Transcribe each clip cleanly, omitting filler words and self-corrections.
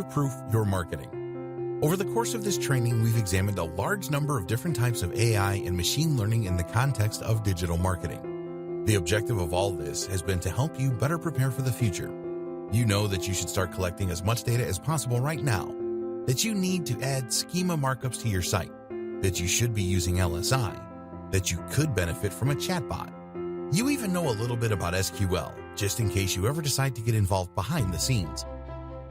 future-proof your marketing. Over the course of this training, we've examined a large number of different types of AI and machine learning in the context of digital marketing. The objective of all this has been to help you better prepare for the future. You know that you should start collecting as much data as possible right now, that you need to add schema markups to your site, that you should be using LSI, that you could benefit from a chatbot. You even know a little bit about SQL, just in case you ever decide to get involved behind the scenes.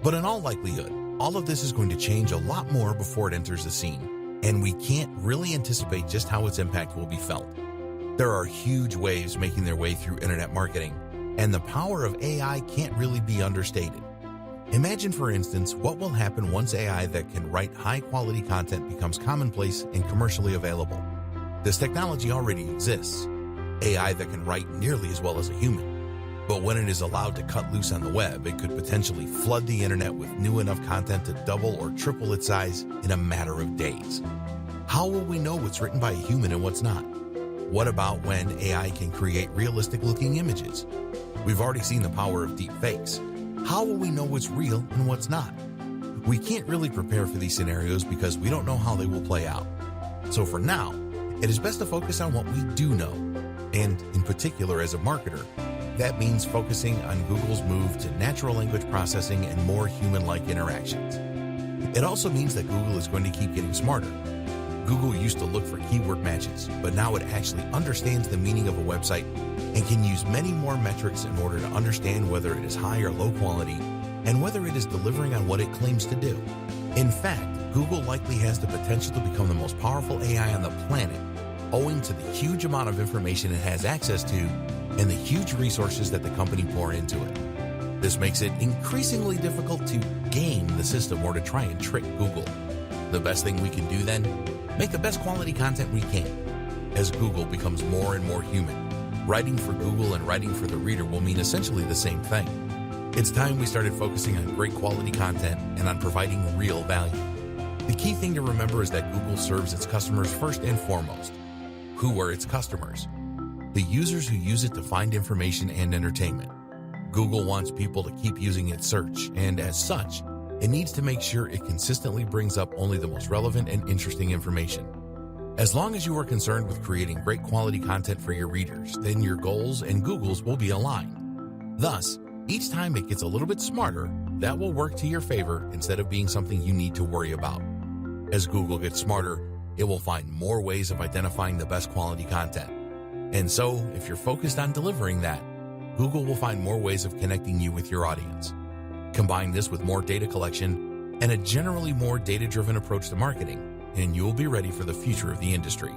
But in all likelihood, all of this is going to change a lot more before it enters the scene, and we can't really anticipate just how its impact will be felt. There are huge waves making their way through internet marketing, and the power of AI can't really be understated. Imagine, for instance, what will happen once AI that can write high-quality content becomes commonplace and commercially available. This technology already exists. AI that can write nearly as well as a human. But when it is allowed to cut loose on the web, it could potentially flood the internet with new enough content to double or triple its size in a matter of days. How will we know what's written by a human and what's not? What about when AI can create realistic-looking images? We've already seen the power of deep fakes. How will we know what's real and what's not? We can't really prepare for these scenarios because we don't know how they will play out. So for now, it is best to focus on what we do know. And in particular, as a marketer, that means focusing on Google's move to natural language processing and more human-like interactions. It also means that Google is going to keep getting smarter. Google used to look for keyword matches, but now it actually understands the meaning of a website and can use many more metrics in order to understand whether it is high or low quality and whether it is delivering on what it claims to do. In fact, Google likely has the potential to become the most powerful AI on the planet, owing to the huge amount of information it has access to and the huge resources that the company pour into it. This makes it increasingly difficult to game the system or to try and trick Google. The best thing we can do then? Make the best quality content we can. As Google becomes more and more human, writing for Google and writing for the reader will mean essentially the same thing. It's time we started focusing on great quality content and on providing real value. The key thing to remember is that Google serves its customers first and foremost. Who are its customers? The users who use it to find information and entertainment. Google wants people to keep using its search, and as such, it needs to make sure it consistently brings up only the most relevant and interesting information. As long as you are concerned with creating great quality content for your readers, then your goals and Google's will be aligned. Thus, each time it gets a little bit smarter, that will work to your favor instead of being something you need to worry about. As Google gets smarter, it will find more ways of identifying the best quality content. And so, if you're focused on delivering that, Google will find more ways of connecting you with your audience. Combine this with more data collection and a generally more data-driven approach to marketing, and you'll be ready for the future of the industry.